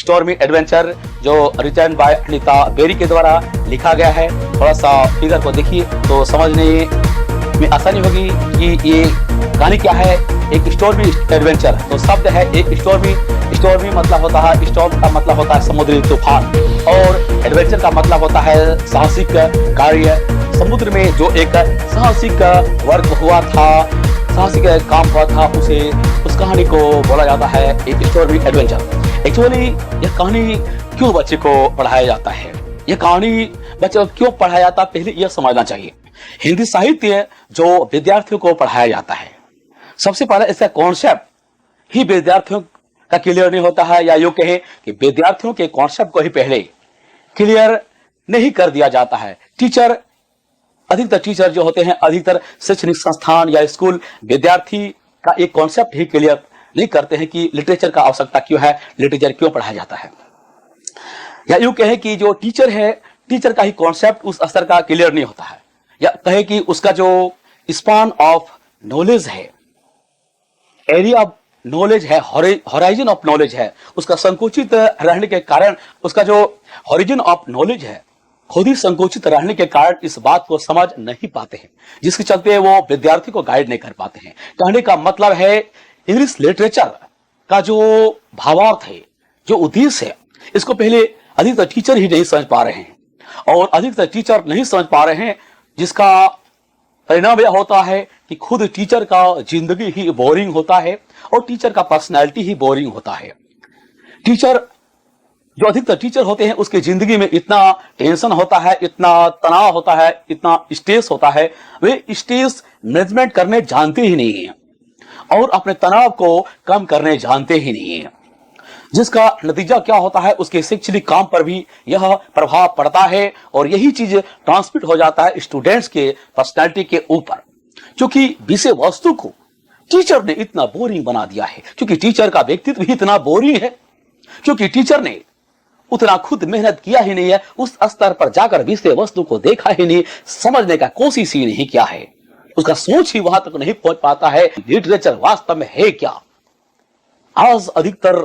Stormy adventure जो return bye Anita berry के द्वारा लिखा गया है। थोड़ा सा फिगर को देखिए तो समझने में आसानी होगी कि ये कहानी क्या है। एक स्टॉर्मी एडवेंचर तो शब्द है एक स्टॉर्मी मतलब होता है, स्टॉर्म का मतलब होता है समुद्री तूफान, और एडवेंचर का मतलब होता है साहसिक कार्य। समुद्र में जो एक साहसिक वर्क हुआ था, साहसिक काम हुआ था, उस कहानी को बोला जाता है एक स्टॉर्मी एडवेंचर। एक्चुअली यह कहानी क्यों बच्चे को पढ़ाया जाता है, यह कहानी बच्चे को क्यों पढ़ाया जाता है, पहले यह समझना चाहिए। हिंदी साहित्य जो विद्यार्थियों को पढ़ाया जाता है, सबसे पहले इसका कॉन्सेप्ट ही विद्यार्थियों का क्लियर नहीं होता है, या यूं कहें कि विद्यार्थियों के कॉन्सेप्ट को ही पहले क्लियर नहीं कर दिया जाता है। अधिकतर टीचर जो होते हैं, अधिकतर शैक्षणिक संस्थान या स्कूल विद्यार्थी का एक कॉन्सेप्ट ही क्लियर नहीं करते हैं कि लिटरेचर का आवश्यकता क्यों है, लिटरेचर क्यों पढ़ाया जाता है। या यूं कहें कि जो टीचर है, टीचर का ही कॉन्सेप्ट उस स्तर का क्लियर नहीं होता है, या कहे कि उसका जो स्पान ऑफ नॉलेज है, एरिया ऑफ नॉलेज है, हॉराइजन ऑफ नॉलेज है, उसका संकुचित रहने के कारण, उसका जो हॉरिजन ऑफ नॉलेज है खुद ही संकुचित रहने के कारण इस बात को समझ नहीं पाते हैं, जिसके चलते वो विद्यार्थी को गाइड नहीं कर पाते हैं। कहने का मतलब है इंग्लिश लिटरेचर का जो भावार्थ है, जो उद्देश्य है, इसको पहले अधिकतर टीचर ही नहीं समझ पा रहे हैं, और अधिकतर टीचर नहीं समझ पा रहे हैं, जिसका परिणाम यह होता है कि खुद टीचर का जिंदगी ही बोरिंग होता है और टीचर का पर्सनैलिटी ही बोरिंग होता है। जो अधिकतर टीचर होते हैं उसके जिंदगी में इतना टेंशन होता है, इतना तनाव होता है, इतना स्ट्रेस होता है, वे स्ट्रेस मैनेजमेंट करने जानते ही नहीं है और अपने तनाव को कम करने जानते ही नहीं है, जिसका नतीजा क्या होता है, उसके शैक्षणिक काम पर भी यह प्रभाव पड़ता है और यही चीज ट्रांसमिट हो जाता है स्टूडेंट्स के पर्सनैलिटी के ऊपर। क्योंकि विषय वस्तु को टीचर ने इतना बोरिंग बना दिया है, क्योंकि टीचर का व्यक्तित्व ही इतना बोरिंग है, क्योंकि टीचर ने उतना खुद मेहनत किया ही नहीं है, उस स्तर पर जाकर विषय वस्तु को देखा ही नहीं, समझने का कोशिश ही नहीं किया है, उसका सोच ही वहां तक नहीं पहुंच पाता है लिटरेचर वास्तव में है क्या। आज अधिकतर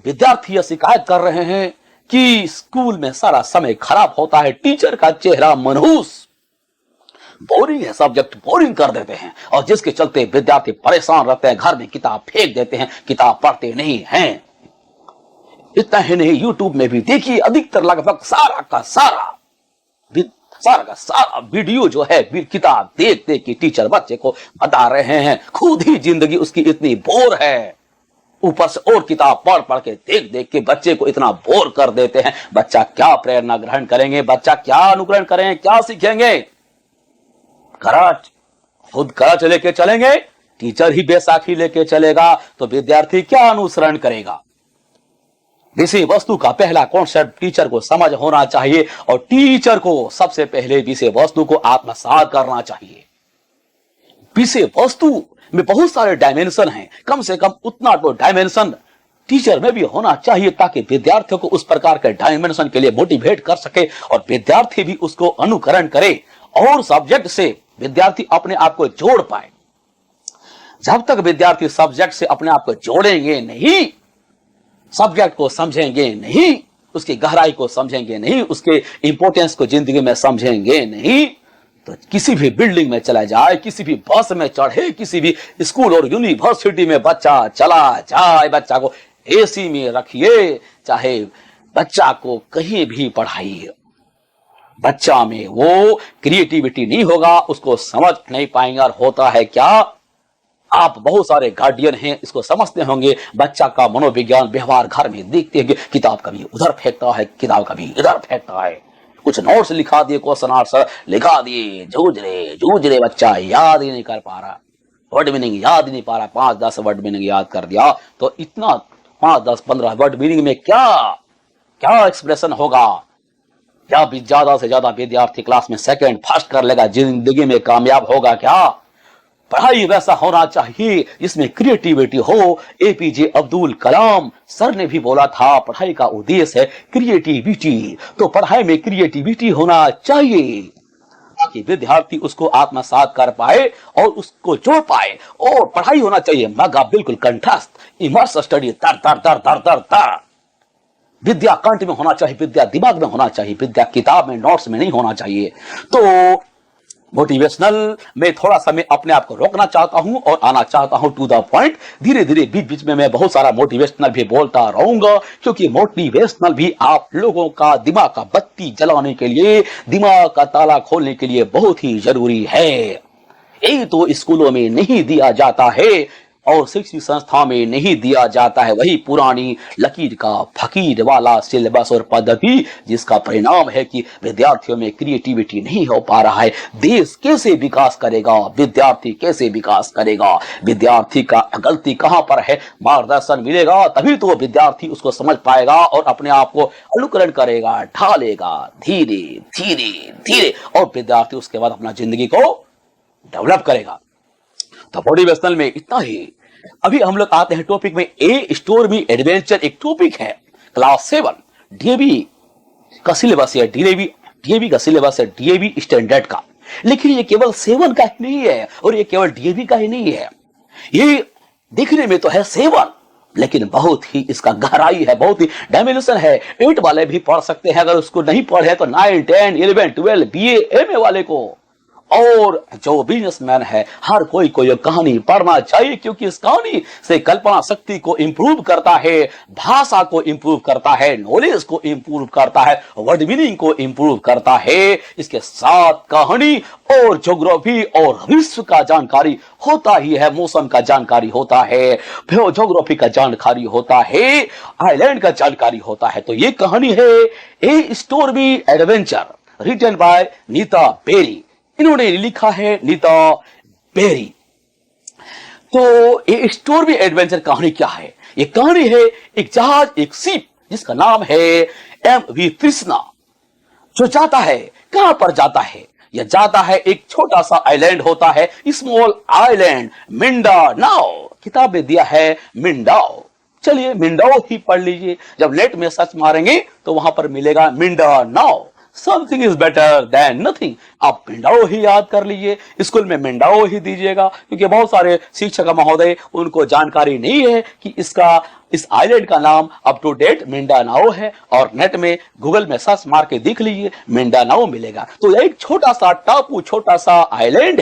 विद्यार्थी यह शिकायत कर रहे हैं कि स्कूल में सारा समय खराब होता है, टीचर का चेहरा मनहूस, बोरिंग है, सब्जेक्ट बोरिंग कर देते हैं, और जिसके चलते विद्यार्थी परेशान रहते हैं, घर में किताब फेंक देते हैं, किताब पढ़ते नहीं हैं। इतना ही नहीं, यूट्यूब में भी देखिए अधिकतर लगभग सारा का सारा वीडियो जो है किताब देख देख के टीचर बच्चे को बता रहे हैं, खुद ही जिंदगी उसकी इतनी बोर है, ऊपर से और किताब पढ़ पढ़ के देख देख के बच्चे को इतना बोर कर देते हैं। बच्चा क्या प्रेरणा ग्रहण करेंगे, बच्चा क्या अनुकरण करेंगे, क्या सीखेंगे। खुद करच लेके चलेंगे, टीचर ही बैसाखी लेके चलेगा, तो विद्यार्थी क्या अनुसरण करेगा। विषय वस्तु का पहला कॉन्सेप्ट टीचर को समझ होना चाहिए, और टीचर को सबसे पहले विषय वस्तु को आत्मसात करना चाहिए। विषय वस्तु में बहुत सारे डायमेंशन हैं, कम से कम उतना तो डायमेंशन टीचर में भी होना चाहिए, ताकि विद्यार्थियों को उस प्रकार के डायमेंशन के लिए मोटिवेट कर सके और विद्यार्थी भी उसको अनुकरण करे और सब्जेक्ट से विद्यार्थी अपने आप को जोड़ पाए। जब तक विद्यार्थी सब्जेक्ट से अपने आप को जोड़ेंगे नहीं, सब्जेक्ट को समझेंगे नहीं, उसकी गहराई को समझेंगे नहीं, उसके इंपॉर्टेंस को जिंदगी में समझेंगे नहीं, तो किसी भी बिल्डिंग में चला जाए, किसी भी बस में चढ़े, किसी भी स्कूल और यूनिवर्सिटी में बच्चा चला जाए, बच्चा को एसी में रखिए, चाहे बच्चा को कहीं भी पढ़ाइए, बच्चा में वो क्रिएटिविटी नहीं होगा, उसको समझ नहीं पाएंगे। और होता है क्या, आप बहुत सारे गार्डियन हैं, इसको समझते होंगे, बच्चा का मनोविज्ञान व्यवहार घर में देखते हैं, किताब कभी उधर फेंकता है, किताब कभी इधर फेंकता है, कुछ नोट्स लिखा दिए, क्वेश्चन आंसर लिखा दिए, जूझ रहे बच्चा याद ही नहीं कर पा रहा, वर्ड मीनिंग याद ही नहीं पा रहा। 5-10 वर्ड मीनिंग याद कर दिया तो इतना 5-10-15 वर्ड मीनिंग में क्या एक्सप्रेशन होगा, क्या ज्यादा से ज्यादा विद्यार्थी क्लास में सेकंड फर्स्ट कर लेगा, जिंदगी में कामयाब होगा क्या। पढ़ाई वैसा होना चाहिए जिसमें क्रिएटिविटी हो। एपीजे अब्दुल कलाम सर ने भी बोला था, पढ़ाई का उद्देश्य है क्रिएटिविटी, तो पढ़ाई में क्रिएटिविटी होना चाहिए ताकि विद्यार्थी उसको आत्मसात कर पाए और उसको जोड़ पाए। और पढ़ाई होना चाहिए मगा बिल्कुल कंठस्थ, इमर्स स्टडी तर तर तर तर तर तर, विद्या कंठ में होना चाहिए, विद्या दिमाग में होना चाहिए, विद्या किताब में नोट्स में नहीं होना चाहिए। तो मोटिवेशनल में थोड़ा सा मैं अपने आप को रोकना चाहता हूं और आना चाहता हूं टू द पॉइंट। धीरे धीरे बीच बीच में मैं बहुत सारा मोटिवेशनल भी बोलता रहूंगा, क्योंकि मोटिवेशनल भी आप लोगों का दिमाग का बत्ती जलाने के लिए, दिमाग का ताला खोलने के लिए बहुत ही जरूरी है। यही तो स्कूलों में नहीं दिया जाता है और शिक्षण संस्था में नहीं दिया जाता है, वही पुरानी लकीर का फकीर वाला सिलेबस और पद्धति, जिसका परिणाम है कि विद्यार्थियों में क्रिएटिविटी नहीं हो पा रहा है। देश कैसे विकास करेगा, विद्यार्थी कैसे विकास करेगा, विद्यार्थी का गलती कहां पर है, मार्गदर्शन मिलेगा तभी तो विद्यार्थी उसको समझ पाएगा और अपने आप को अनुकरण करेगा, ढालेगा धीरे धीरे धीरे, और विद्यार्थी उसके बाद अपना जिंदगी को डेवलप करेगा। तो मोटिवेशनल में इतना ही। अभी हम लोग आते हैं टॉपिक में। ए स्टोर मी एडवेंचर एक टॉपिक है, क्लास 7 डीएवी का सिलेबस है, डीएवी का सिलेबस है, डीएवी स्टैंडर्ड का। लेकिन ये केवल 7 का ही नहीं है और ये केवल डीएवी का ही नहीं है। ये दिखने में तो है 7, लेकिन बहुत ही इसका गहराई है, बहुत ही डायमेंशन है। 8 वाले भी पढ़ सकते हैं, अगर उसको नहीं पढ़े तो 9, 10, 11, 12 बीए एमए वाले को, और जो बिजनेसमैन है हर कोई को यह कहानी पढ़ना चाहिए, क्योंकि इस कहानी से कल्पना शक्ति को इंप्रूव करता है, भाषा को इंप्रूव करता है, नॉलेज को इंप्रूव करता है, वर्ड मीनिंग को इंप्रूव करता है। इसके साथ कहानी और ज्योग्राफी और विश्व का जानकारी होता ही है, मौसम का जानकारी होता है, ज्योग्राफी का जानकारी होता है, आइलैंड का जानकारी होता है। तो ये कहानी है a stormy adventure, written by Neeta Berry. इन्होंने लिखा है नीता बेरी। तो ये स्टोर मी एडवेंचर कहानी क्या है? ये कहानी है एक जहाज, एक शिप जिसका नाम है एमवी तृष्णा, जो जाता है, कहां पर जाता है? यह जाता है एक छोटा सा आइलैंड होता है, स्मॉल आइलैंड, मिंडानाओ। किताब में दिया है मिंडाओ। चलिए मिंडाओ ही पढ़ लीजिए, जब नेट में सर्च मारेंगे तो वहां पर मिलेगा Mindanao. Something is better than nothing. आप मिंडाओ ही याद कर लीजिए, स्कूल में मिंडाओ ही दीजिएगा, क्योंकि बहुत सारे शिक्षक महोदय उनको जानकारी नहीं है कि इस आइलैंड का नाम अप टू डेट मिंडानाओ है, और नेट में गूगल में सर्च मार के देख लीजिए मिंडानाओ मिलेगा। तो यह एक छोटा सा टापू, छोटा सा आइलैंड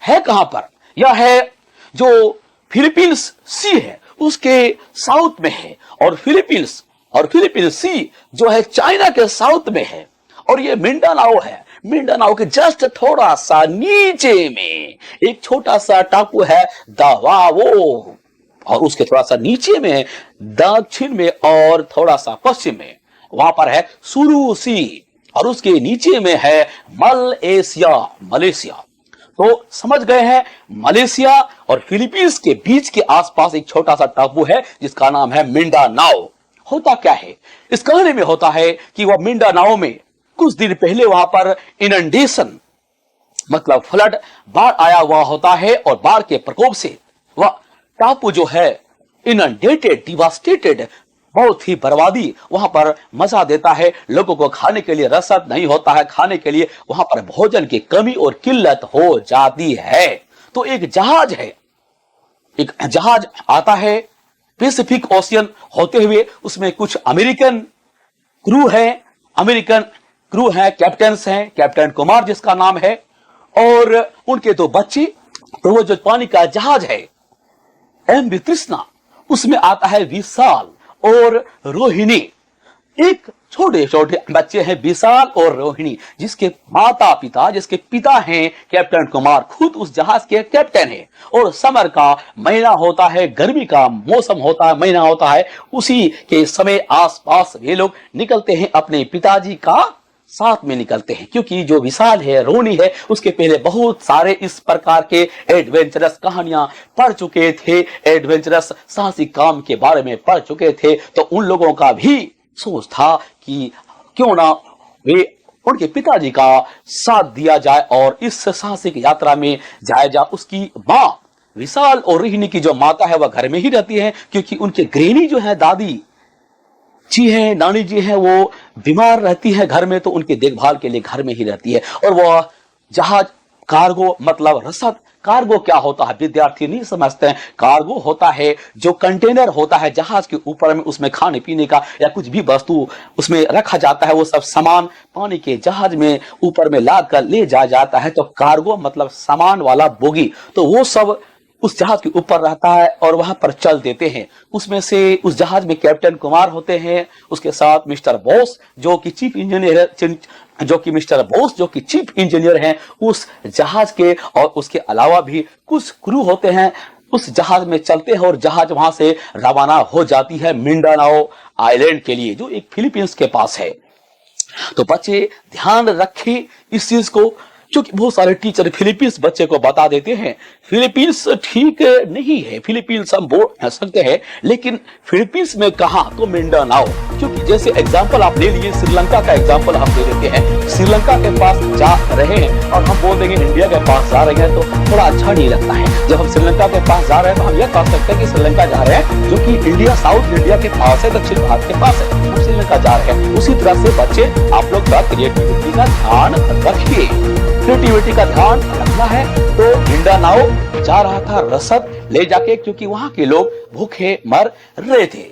है कहां पर? यह है जो फिलीपींस सी है उसके साउथ में है, और फिलीपींस सी जो है चाइना के साउथ में है, और ये मिंडानाओ है। मिंडानाओ के जस्ट थोड़ा सा नीचे में एक छोटा सा टापू है दावाओ, और उसके थोड़ा सा नीचे में दक्षिण में और थोड़ा सा पश्चिम में वहां पर है सुरुसी, और उसके नीचे में है मलेशिया। तो समझ गए हैं, मलेशिया और फिलीपींस के बीच के आसपास एक छोटा सा टापू है जिसका नाम है मिंडानाओ। होता क्या है इस कहानी में? होता है कि वह मिंडानाओ में कुछ दिन पहले वहां पर इनंडेशन मतलब फ्लड, बाढ़ आया हुआ होता है, और बाढ़ के प्रकोप से वह टापू जो है इनंडेटेड, डिवास्टेटेड, बहुत ही बर्बादी वहां पर मचा देता है। लोगों को खाने के लिए रसद नहीं होता है, खाने के लिए वहां पर भोजन की कमी और किल्लत हो जाती है। तो एक जहाज आता है पैसिफिक ओशियन होते हुए, उसमें कुछ अमेरिकन क्रू है, कैप्टन्स हैं, कैप्टन कुमार जिसका नाम है, और उनके 2 बच्चे। तो वो जो पानी का जहाज है एमवी तृष्णा, उसमें आता है विशाल और रोहिणी। एक छोटे छोटे बच्चे हैं विशाल और रोहिणी, जिसके पिता हैं कैप्टन कुमार, खुद उस जहाज के कैप्टन है। और समर का महीना होता है, गर्मी का मौसम होता है, महीना होता है, उसी के समय आसपास वे लोग निकलते हैं, अपने पिताजी का साथ में निकलते हैं। क्योंकि जो विशाल है, रोनी है, उसके पहले बहुत सारे इस प्रकार के एडवेंचरस कहानियां पढ़ चुके थे, एडवेंचरस साहसिक काम के बारे में पढ़ चुके थे। तो उन लोगों का भी सोच था कि क्यों ना वे उनके पिताजी का साथ दिया जाए और इस साहसिक यात्रा में जाया जाए। उसकी मां विशाल और रोहिणी की जो माता है वह घर में ही रहती है, क्योंकि उनके गृहिणी जो है दादी जी है, नानी जी है, वो बीमार रहती है घर में, तो उनकी देखभाल के लिए घर में ही रहती है। और वह जहाज कार्गो मतलब रसद। कार्गो क्या होता है विद्यार्थी नहीं समझते हैं। कार्गो होता है जो कंटेनर होता है जहाज के ऊपर में, उसमें खाने पीने का या कुछ भी वस्तु उसमें रखा जाता है, वो सब सामान पानी के जहाज में ऊपर में लाद कर ले जाया जाता है। तो कार्गो मतलब सामान वाला बोगी, तो वो सब उस जहाज के ऊपर रहता है और वहां पर चल देते हैं। उसमें से उस जहाज में कैप्टन कुमार होते हैं, उसके साथ मिस्टर बोस जो कि चीफ इंजीनियर है, जो कि चीफ इंजीनियर हैं उस जहाज के, और उसके अलावा भी कुछ क्रू होते हैं उस जहाज में चलते हैं, और जहाज वहां से रवाना हो जाती है मिंडानाओ आइलैंड के लिए, जो एक फिलीपींस के पास है। तो बच्चे ध्यान रखें इस चीज को, क्योंकि बहुत सारे टीचर फिलीपींस बच्चे को बता देते हैं। फिलीपींस ठीक नहीं है, फिलीपींस हम बोल सकते हैं, लेकिन फिलीपींस में कहा तो मिंडानाओ, क्योंकि जैसे एग्जांपल आप ले लीजिए, श्रीलंका का एग्जांपल हम ले लेते हैं। श्रीलंका के पास जा रहे हैं और हम बोल देंगे इंडिया के पास जा रहे हैं, तो थोड़ा अच्छा नहीं लगता है। जब हम श्रीलंका के पास जा रहे हैं तो हम यह कह सकते हैं कि श्रीलंका जा रहे हैं, जो कि इंडिया साउथ इंडिया के पास है, दक्षिण भारत के पास है, हम श्रीलंका जा रहे हैं। उसी तरह से बच्चे आप लोग का क्रिएटिविटी का ध्यान रखिए। क्रिएटिविटी का ध्यान रखना है। तो मिंडानाओ जा रहा था रसद ले जाके, क्योंकि वहां के लोग भूखे मर रहे थे।